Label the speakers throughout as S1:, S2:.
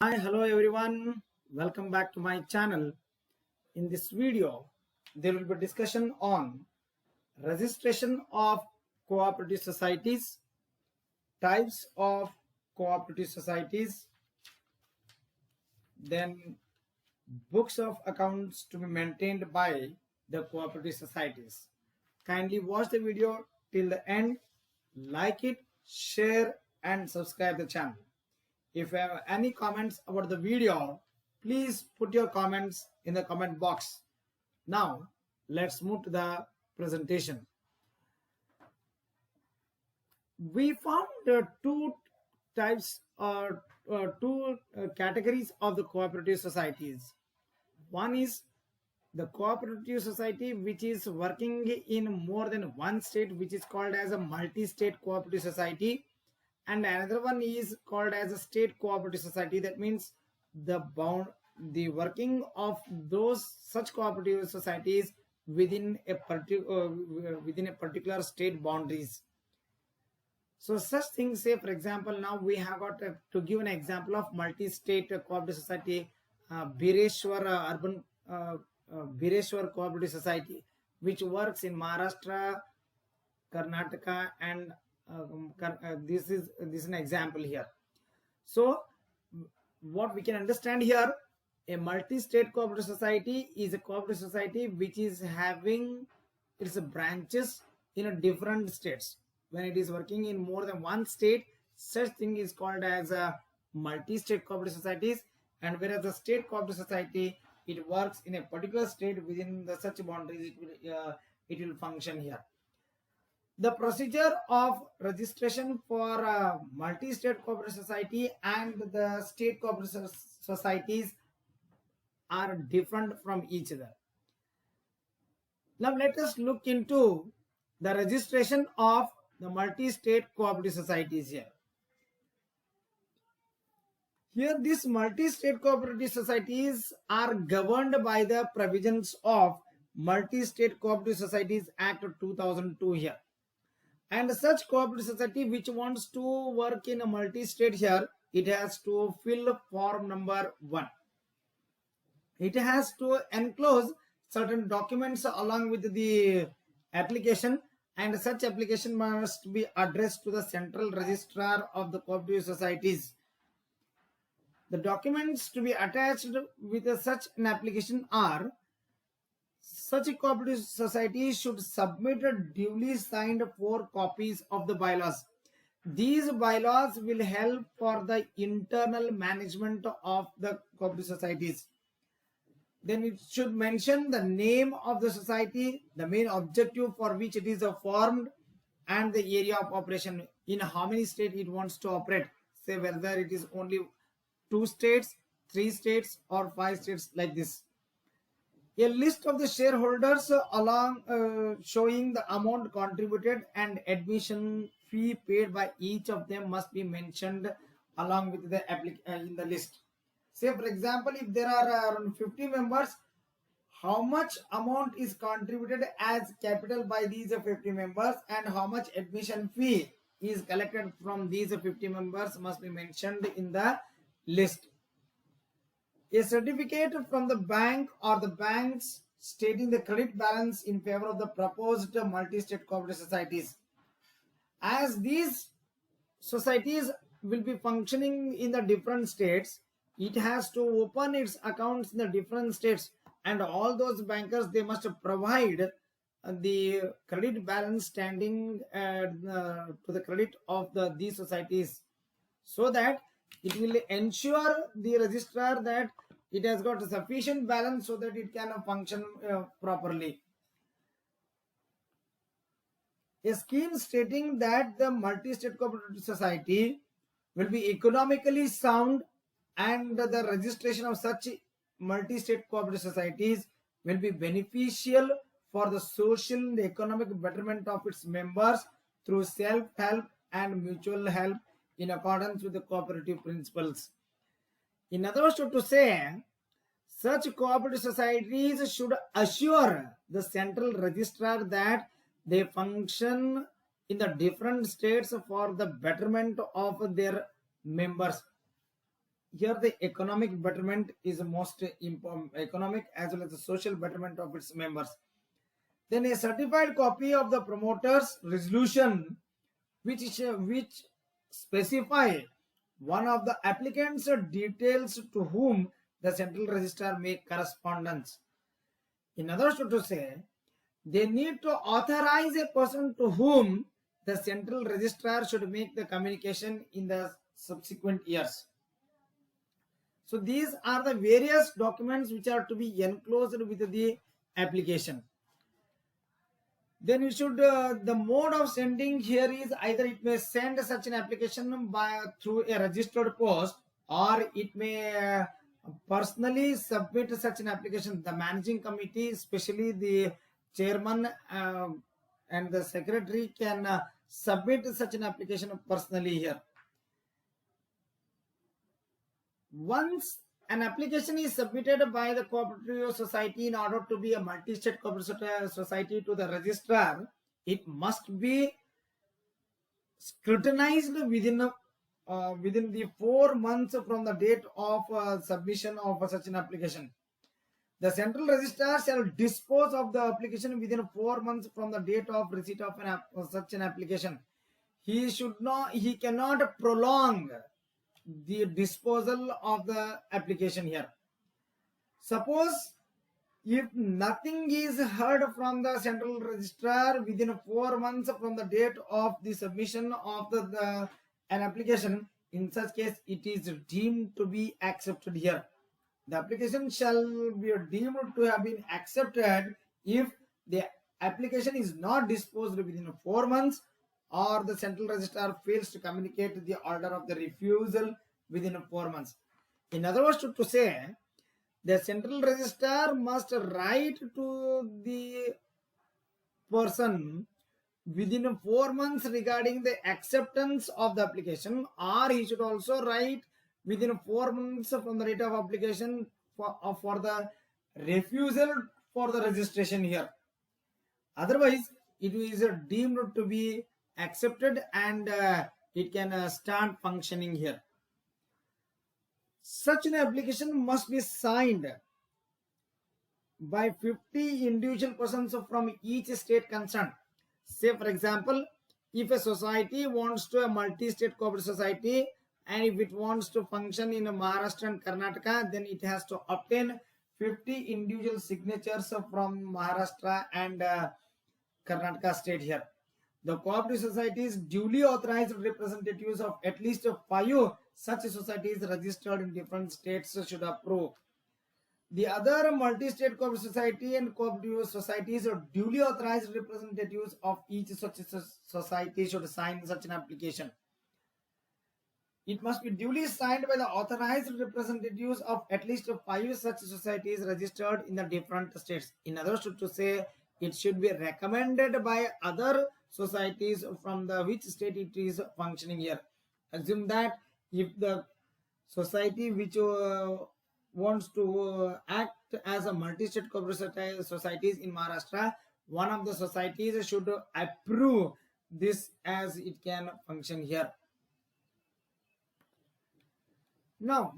S1: Hi, hello everyone. Welcome back to my channel. In this video, there will be discussion on registration of cooperative societies, types of cooperative societies, then books of accounts to be maintained by the cooperative societies. Kindly watch the video till the end, like it, share and subscribe the channel. If you have any comments about the video, please put your comments in the comment box. Now, let's move to the presentation. We found two types or two categories of the cooperative societies. One is the cooperative society which is working in more than one state, which is called as a multi-state cooperative society, and another one is called as a state cooperative society. That means the working of those such cooperative societies within a particular state boundaries. So such things, say for example, now we have got to give an example of multi-state cooperative society, Bireshwar Bireshwar Cooperative Society, which works in Maharashtra, Karnataka, and this is an example here. So what we can understand here, a multi-state cooperative society is a cooperative society which is having its branches in a different states. When it is working in more than one state, such thing is called as a multi-state cooperative societies. And whereas the state cooperative society, it works in a particular state within the such boundaries, it will function here. The procedure of registration for a multi-state cooperative society and the state cooperative societies are different from each other. Now let us look into the registration of the multi-state cooperative societies here. Here these multi-state cooperative societies are governed by the provisions of Multi-State Cooperative Societies Act of 2002 here. And such cooperative society which wants to work in a multi-state here, it has to fill form number 1. It has to enclose certain documents along with the application, and such application must be addressed to the central registrar of the cooperative societies. The documents to be attached with such an application are: such a cooperative society should submit a duly signed 4 copies of the bylaws. These bylaws will help for the internal management of the cooperative societies. Then it should mention the name of the society, the main objective for which it is formed, and the area of operation, in how many states it wants to operate. Say whether it is only 2 states, 3 states, or 5 states, like this. A list of the shareholders along showing the amount contributed and admission fee paid by each of them must be mentioned along with the in the list. Say for example, if there are around 50 members, how much amount is contributed as capital by these 50 members and how much admission fee is collected from these 50 members must be mentioned in the list. A certificate from the bank or the banks stating the credit balance in favor of the proposed multi-state cooperative societies. As these societies will be functioning in the different states, it has to open its accounts in the different states, and all those bankers, they must provide the credit balance standing to the credit of these societies, so that it will ensure the registrar that it has got a sufficient balance so that it can function properly. A scheme stating that the multi-state cooperative society will be economically sound and the registration of such multi-state cooperative societies will be beneficial for the social and economic betterment of its members through self-help and mutual help in accordance with the cooperative principles. In other words, to say, such cooperative societies should assure the central registrar that they function in the different states for the betterment of their members. here the economic betterment is most important, economic as well as the social betterment of its members. Then a certified copy of the promoter's resolution which specify one of the applicant's details to whom the central registrar make correspondence. In other words to say, they need to authorize a person to whom the central registrar should make the communication in the subsequent years. So these are the various documents which are to be enclosed with the application. Then you should the mode of sending here is either it may send such an application through a registered post, or it may personally submit such an application. The managing committee, especially the chairman and the secretary, can submit such an application personally here. Once an application is submitted by the cooperative society in order to be a multi-state cooperative society to the registrar, it must be scrutinized within the 4 months from the date of submission of such an application. The central registrar shall dispose of the application within 4 months from the date of receipt of such an application. He cannot prolong the disposal of the application here. Suppose if nothing is heard from the central registrar within 4 months from the date of the submission of an application, in such case it is deemed to be accepted here. The application shall be deemed to have been accepted if the application is not disposed within 4 months, or the central registrar fails to communicate the order of the refusal within 4 months. In other words to say, the central registrar must write to the person within 4 months regarding the acceptance of the application, or he should also write within 4 months from the date of application for the refusal for the registration here. Otherwise, it is deemed to be accepted and it can start functioning here. Such an application must be signed by 50 individual persons from each state concerned. Say for example, if a society wants to a multi-state cooperative society, and if it wants to function in Maharashtra and Karnataka, then it has to obtain 50 individual signatures from Maharashtra and Karnataka state here. The cooperative societies duly authorized representatives of at least 5 such societies registered in different states should approve. The other multi-state cooperative society and cooperative societies or duly authorized representatives of each such society should sign such an application. It must be duly signed by the authorized representatives of at least 5 such societies registered in the different states. In other words to say, it should be recommended by other societies from the which state it is functioning here. Assume that if the society which wants to act as a multi-state cooperative societies in Maharashtra, one of the societies should approve this as it can function here. Now,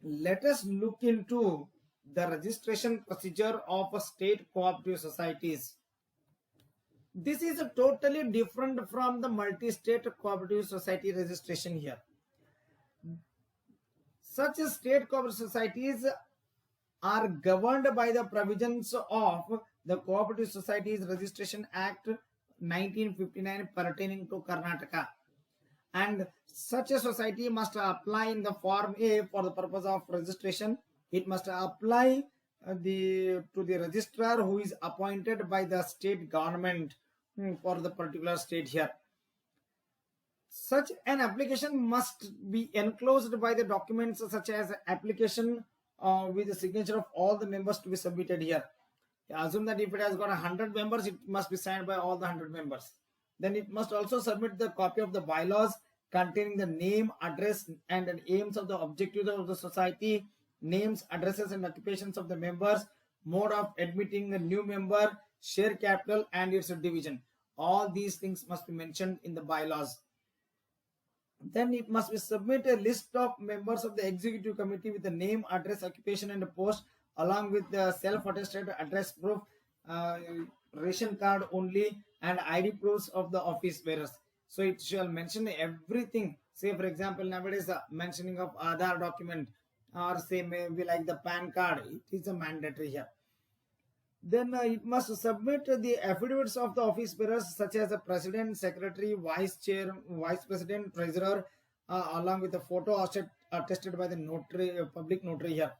S1: let us look into the registration procedure of state cooperative societies. This is totally different from the multi-state cooperative society registration here. Such state cooperative societies are governed by the provisions of the Cooperative Societies Registration Act 1959 pertaining to Karnataka. And such a society must apply in the Form A for the purpose of registration. It must apply to the registrar who is appointed by the state government for the particular state here. Such an application must be enclosed by the documents such as application with the signature of all the members to be submitted here. Assume that if it has got 100 members, it must be signed by all the 100 members. Then it must also submit the copy of the bylaws containing the name, address, and the aims of the objectives of the society, names, addresses, and occupations of the members, mode of admitting a new member, share capital, and its division. All these things must be mentioned in the bylaws. Then it must be submit a list of members of the executive committee with the name, address, occupation, and post, along with the self-attested address proof, uh, ration card only, and ID proofs of the office bearers. So it shall mention everything. Say, for example, nowadays the mentioning of Aadhaar document, or say maybe like the PAN card, it is a mandatory here. Then it must submit the affidavits of the office bearers, such as the president, secretary, vice chair, vice president, treasurer, along with the photo attested by the notary, public notary here.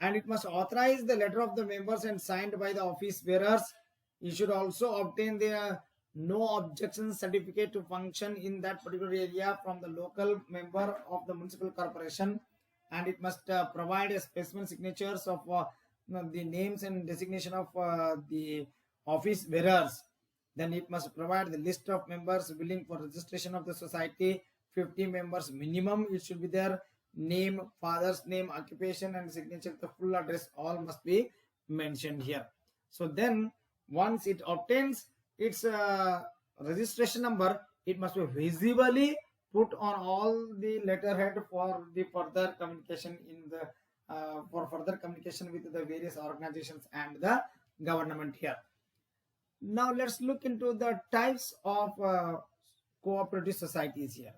S1: And it must authorize the letter of the members and signed by the office bearers. You should also obtain the no objection certificate to function in that particular area from the local member of the municipal corporation, and it must provide a specimen signatures of the names and designation of the office bearers. Then it must provide the list of members willing for registration of the society, 50 members minimum it should be there, name, father's name, occupation, and signature, the full address all must be mentioned here. So then once it obtains its registration number, it must be visibly put on all the letterhead for the further communication in the for further communication with the various organizations and the government here. Now let's look into the types of cooperative societies here.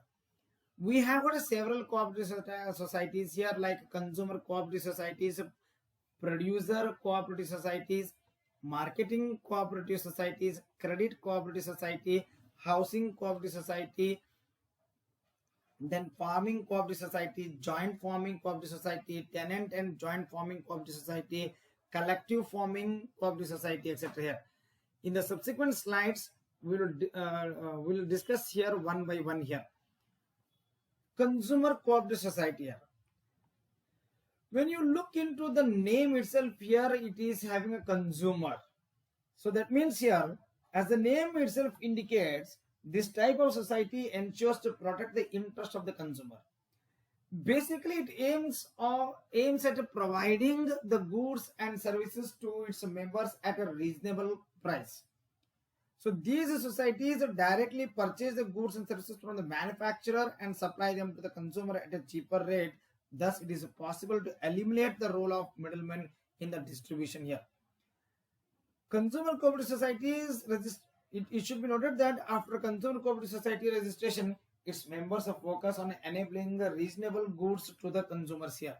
S1: We have got several cooperative societies here, like consumer cooperative societies, producer cooperative societies, marketing cooperative societies, credit cooperative society, housing cooperative society, then farming cooperative society, joint farming cooperative society, tenant and joint farming cooperative society, collective farming cooperative society, etc. here. In the subsequent slides, we will discuss here one by one here. Consumer cooperative society here. When you look into the name itself here, it is having a consumer. So that means here, as the name itself indicates, this type of society ensures to protect the interest of the consumer. Basically, it aims at providing the goods and services to its members at a reasonable price. So these societies directly purchase the goods and services from the manufacturer and supply them to the consumer at a cheaper rate. Thus, it is possible to eliminate the role of middlemen in the distribution here. Consumer cooperative societies, it should be noted that after consumer cooperative society registration, its members are focused on enabling the reasonable goods to the consumers here.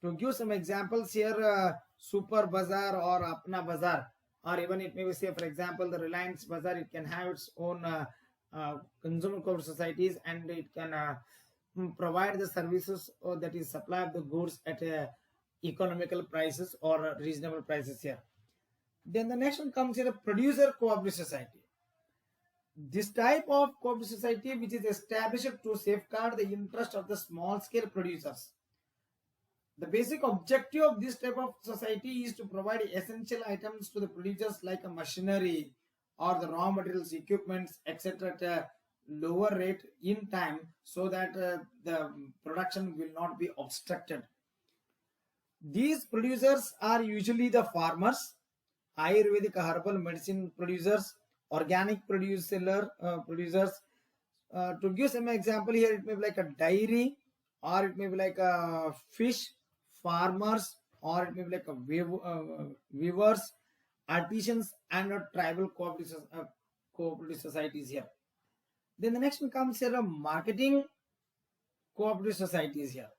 S1: To give some examples here, Super Bazaar or Apna Bazaar, or even it may be, say, for example, the Reliance Bazaar, it can have its own consumer cooperative societies, and it can provide the services or that is supply of the goods at economical prices or reasonable prices here. Then the next one comes here, a producer cooperative society. This type of cooperative society, which is established to safeguard the interest of the small scale producers. The basic objective of this type of society is to provide essential items to the producers like a machinery or the raw materials, equipments, etc. at a lower rate in time, so that the production will not be obstructed. These producers are usually the farmers, Ayurvedic herbal medicine producers, organic producers. To give some example here, it may be like a dairy, or it may be like a fish farmers, or it may be like a weavers, artisans, and tribal cooperative societies here. Then the next one comes here, a marketing cooperative societies here.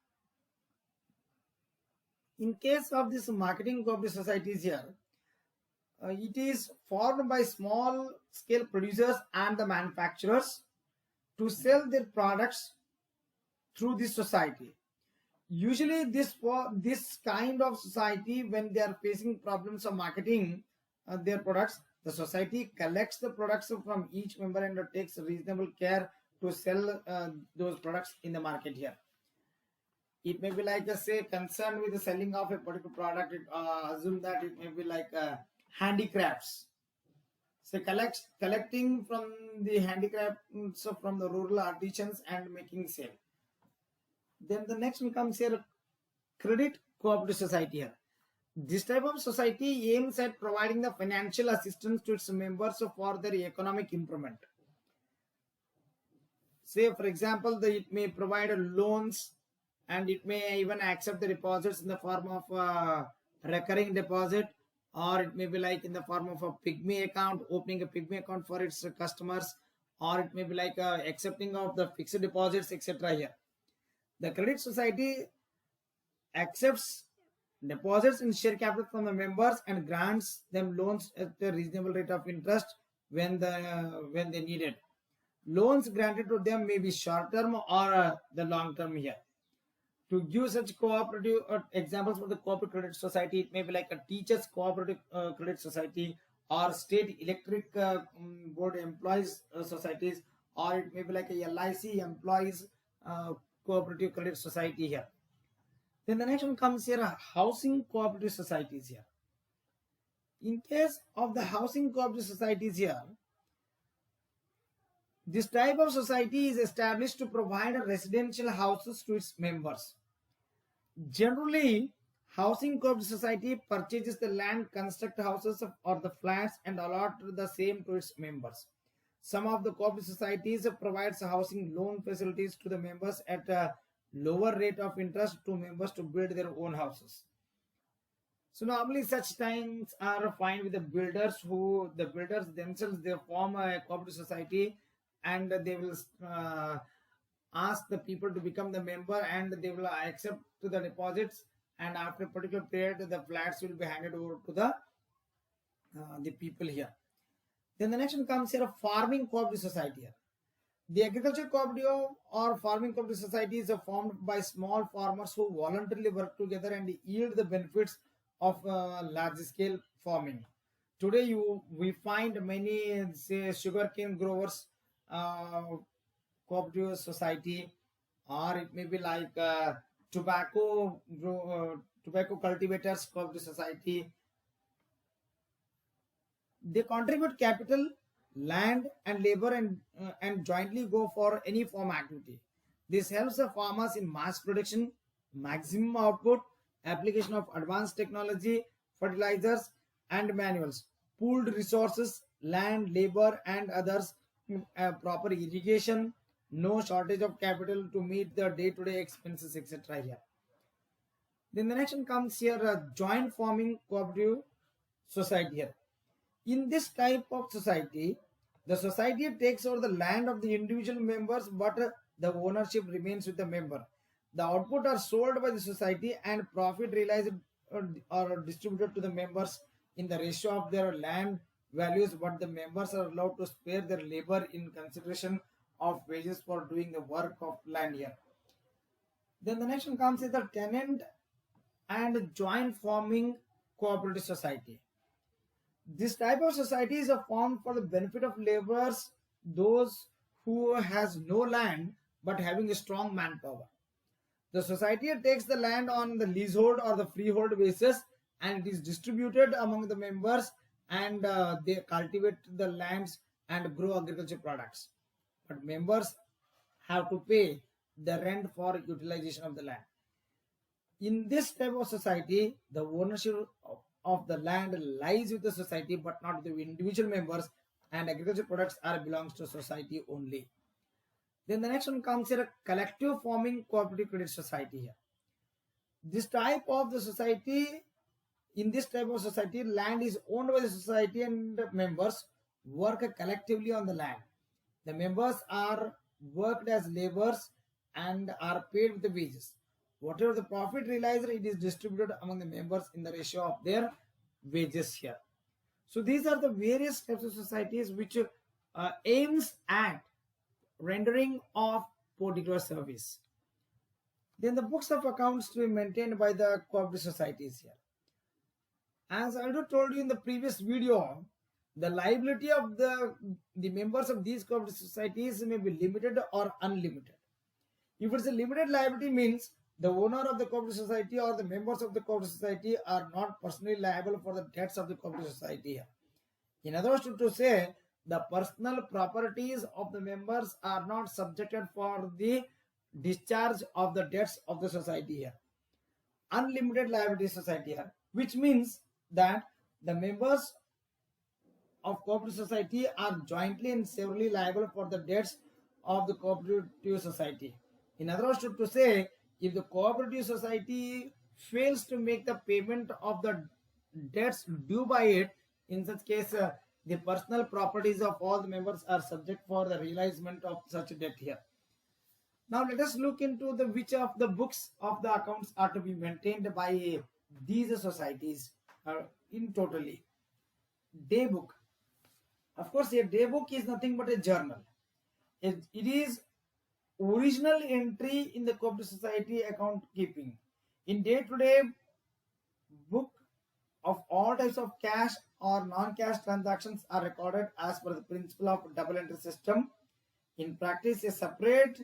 S1: In case of this marketing cooperative societies here, it is formed by small scale producers and the manufacturers to sell their products through this society. Usually this kind of society, when they are facing problems of marketing their products, the society collects the products from each member and takes reasonable care to sell those products in the market here. It may be like say concerned with the selling of a particular product. Assume that it may be like handicrafts. So collecting from the handicrafts, so from the rural artisans and making sale. Then the next one comes here, credit cooperative society here. This type of society aims at providing the financial assistance to its members for their economic improvement. say for example, it may provide loans, and it may even accept the deposits in the form of recurring deposit, or it may be like in the form of a pygmy account, opening a pygmy account for its customers, or it may be like accepting of the fixed deposits, etc. Here the credit society accepts deposits in share capital from the members and grants them loans at a reasonable rate of interest when they need it. Loans granted to them may be short term or the long term here. To give such cooperative examples for the cooperative credit society, it may be like a teachers cooperative credit society, or state electric board employees societies, or it may be like a LIC employees cooperative credit society here. Then the next one comes here, housing cooperative societies here. In case of the housing cooperative societies here, this type of society is established to provide residential houses to its members. Generally, housing cooperative society purchases the land, construct houses or the flats, and allot the same to its members. Some of the cooperative societies provides housing loan facilities to the members at a lower rate of interest to members to build their own houses. So normally such times are fine with the builders, who the builders themselves, they form a cooperative society, and they will ask the people to become the member, and they will accept to the deposits, and after a particular period the flats will be handed over to the people here. Then the next one comes here, a farming cooperative society here. The agriculture cooperative or farming cooperative societies are formed by small farmers who voluntarily work together and yield the benefits of large scale farming. Today we find many, say, sugarcane growers cooperative society, or it may be like tobacco cultivators cooperative society. They contribute capital, land and labor, and jointly go for any farm activity. This helps the farmers in mass production, maximum output, application of advanced technology, fertilizers and manuals, pooled resources, land, labor and others, proper irrigation, no shortage of capital to meet the day-to-day expenses, etc. here. Then the next one comes here, a joint farming cooperative society here. In this type of society, the society takes over the land of the individual members, but the ownership remains with the member. The output are sold by the society and profit realized or distributed to the members in the ratio of their land values, but the members are allowed to spare their labor in consideration of wages for doing the work of land here. Then the next one comes is the tenant and joint farming cooperative society. This type of society is formed for the benefit of laborers, those who has no land but having a strong manpower. The society takes the land on the leasehold or the freehold basis, and it is distributed among the members, and they cultivate the lands and grow agriculture products. But members have to pay the rent for utilization of the land. In this type of society, the ownership of the land lies with the society but not with the individual members, and agriculture products are belongs to society only. Then the next one comes here, a collective farming cooperative credit society here. This type of the society, in this type of society, land is owned by the society and members work collectively on the land. The members are worked as laborers and are paid with the wages. Whatever the profit realized, it is distributed among the members in the ratio of their wages here. So these are the various types of societies which aims at rendering of particular service. Then the books of accounts to be maintained by the cooperative societies here. As I already told you in the previous video, the liability of the members of these cooperative societies may be limited or unlimited. If it's a limited liability, means the owner of the cooperative society or the members of the cooperative society are not personally liable for the debts of the cooperative society. In other words, to say, the personal properties of the members are not subjected for the discharge of the debts of the society here. Unlimited liability society here, which means that the members of cooperative society are jointly and severally liable for the debts of the cooperative society. In other words, to say, if the cooperative society fails to make the payment of the debts due by it, in such case, the personal properties of all the members are subject for the realization of such debt here. Now let us look into the which of the books of the accounts are to be maintained by these societies in totally. Day book. Of course, a day book is nothing but a journal. It is original entry in the cooperative society account keeping. In day-to-day book of all types of cash or non-cash transactions are recorded as per the principle of double entry system. In practice, a separate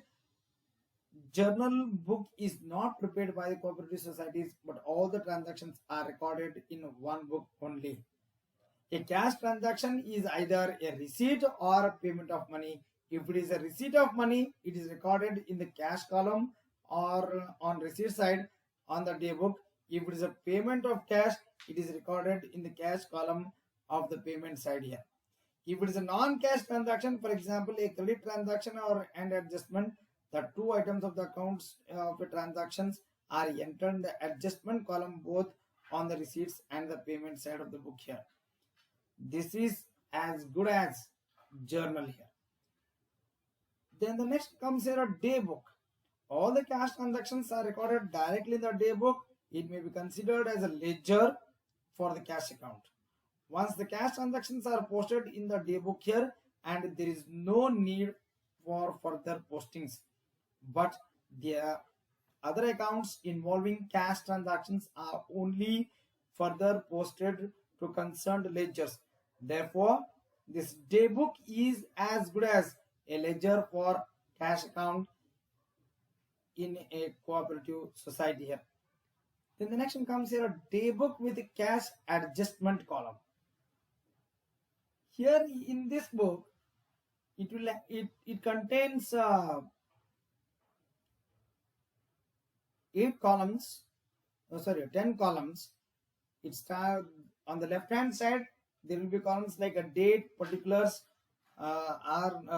S1: journal book is not prepared by the cooperative societies, but all the transactions are recorded in one book only. A cash transaction is either a receipt or a payment of money. If it is a receipt of money, it is recorded in the cash column or on receipt side on the day book. If it is a payment of cash, it is recorded in the cash column of the payment side here. If it is a non-cash transaction, for example, a credit transaction or an adjustment, the two items of the accounts of the transactions are entered in the adjustment column both on the receipts and the payment side of the book here. This is as good as journal here. Then the next comes here a day book. All the cash transactions are recorded directly in the day book. It may be considered as a ledger for the cash account. Once the cash transactions are posted in the day book here, and there is no need for further postings, but the other accounts involving cash transactions are only further posted to concerned ledgers. Therefore, this day book is as good as a ledger for cash account in a cooperative society here. Then the next one comes here, a day book with a cash adjustment column. Here in this book, it contains 10 columns. It starts on the left hand side. There will be columns like a date, particulars,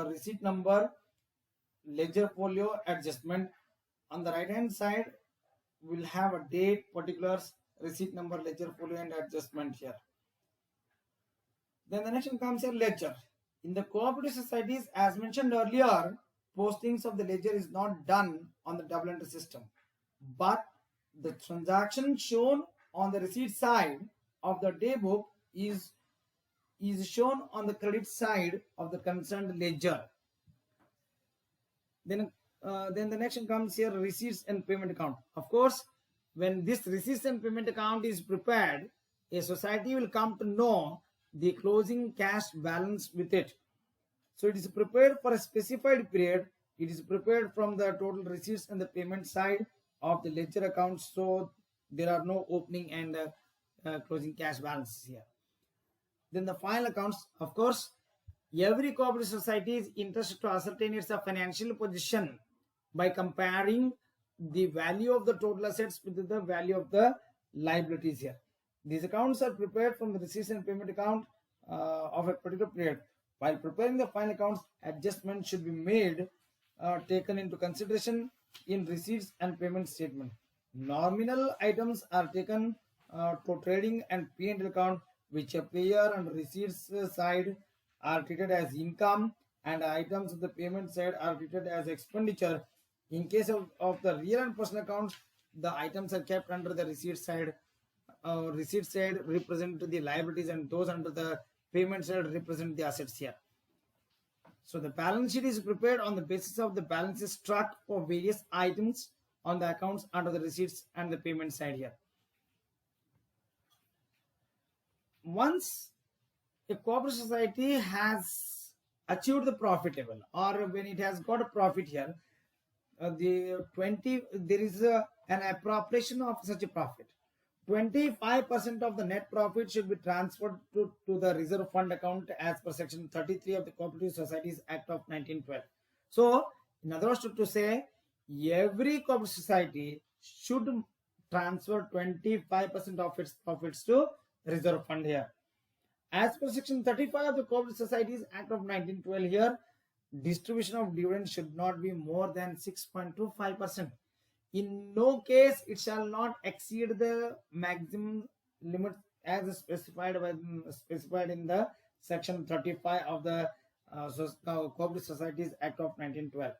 S1: receipt number, ledger folio, adjustment. On the right hand side, we'll have a date, particulars, receipt number, ledger folio, and adjustment here. Then the next one comes here, ledger. In the cooperative societies, as mentioned earlier, postings of the ledger is not done on the double entry system, but the transaction shown on the receipt side of the day book is shown on the credit side of the concerned ledger. Then the next one comes here, receipts and payment account. Of course, when this receipts and payment account is prepared, a society will come to know the closing cash balance with it. So it is prepared for a specified period. It is prepared from the total receipts and the payment side of the ledger accounts. So there are no opening and closing cash balances here. Then the final accounts, of course, every cooperative society is interested to ascertain its financial position by comparing the value of the total assets with the value of the liabilities here. These accounts are prepared from the receipts and payment account of a particular period. While preparing the final accounts, adjustments should be made, taken into consideration in receipts and payment statement. Nominal items are taken to trading and P&L account, which appear on the receipts side are treated as income, and items of the payment side are treated as expenditure. In case of the real and personal accounts, the items are kept under the receipt side. Receipt side represent the liabilities, and those under the payment side represent the assets here. So the balance sheet is prepared on the basis of the balances struck for various items on the accounts under the receipts and the payment side here. Once a cooperative society has achieved the profitable, or when it has got a profit here, there is an appropriation of such a profit. 25% of the net profit should be transferred to the reserve fund account as per section 33 of the Cooperative Societies Act of 1912. So, in other words, to say, every cooperative society should transfer 25% of its profits to reserve fund here. As per section 35 of the Cooperative Societies Act of 1912 here, distribution of dividends should not be more than 6.25%. In no case it shall not exceed the maximum limit as specified in the section 35 of the Cooperative Societies Act of 1912.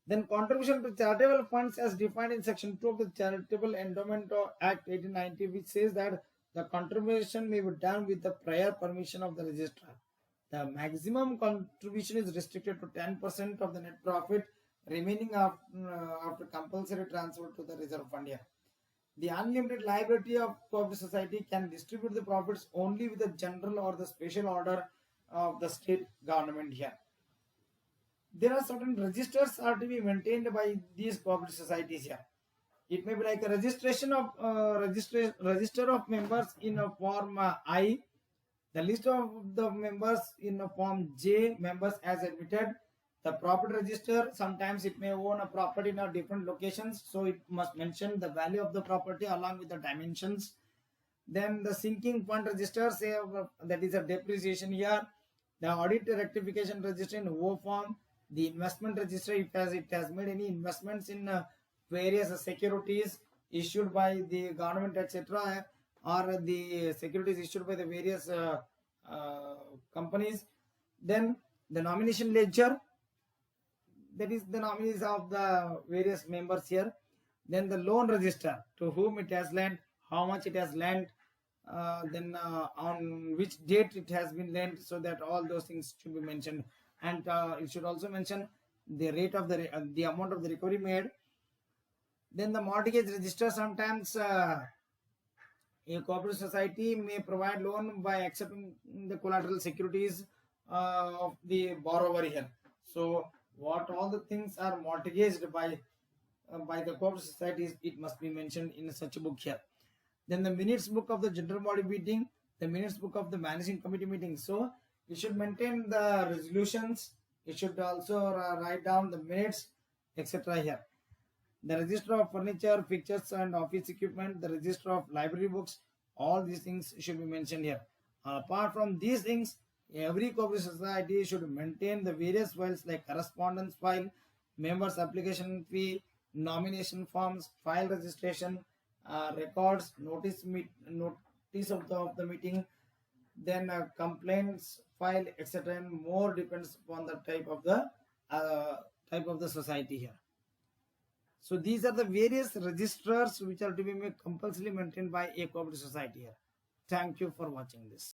S1: Then contribution to charitable funds as defined in section 2 of the Charitable Endowment Act 1890, which says that the contribution may be done with the prior permission of the registrar. The maximum contribution is restricted to 10% of the net profit remaining after compulsory transfer to the reserve fund here. The unlimited liability of cooperative society can distribute the profits only with the general or the special order of the state government here. There are certain registers are to be maintained by these cooperative societies here. It may be like a registration of register of members in a form I, the list of the members in a form J, members as admitted. The property register, sometimes it may own a property in a different locations, so it must mention the value of the property along with the dimensions. Then the sinking fund register, say that is a depreciation here. The audit rectification register in O form. The investment register, if it has made any investments in various securities issued by the government, etc., or the securities issued by the various companies. Then the nomination ledger, that is the nominees of the various members here. Then the loan register, to whom it has lent, how much it has lent, then on which date it has been lent, so that all those things should be mentioned. And it should also mention the rate of the amount of the recovery made. Then the mortgage register, sometimes a cooperative society may provide loan by accepting the collateral securities of the borrower here. So what all the things are mortgaged by the cooperative societies, it must be mentioned in such a book here. Then the minutes book of the general body meeting, the minutes book of the managing committee meeting. So you should maintain the resolutions. You should also write down the minutes, etc. here. The register of furniture, fixtures and office equipment, the register of library books, all these things should be mentioned here. Apart from these things, every cooperative society should maintain the various files like correspondence file, members application fee, nomination forms, file registration, records, notice of the meeting, then complaints file, etc. and more depends upon the type of the society here. So these are the various registers which are to be compulsorily maintained by a cooperative society here. Thank you for watching this.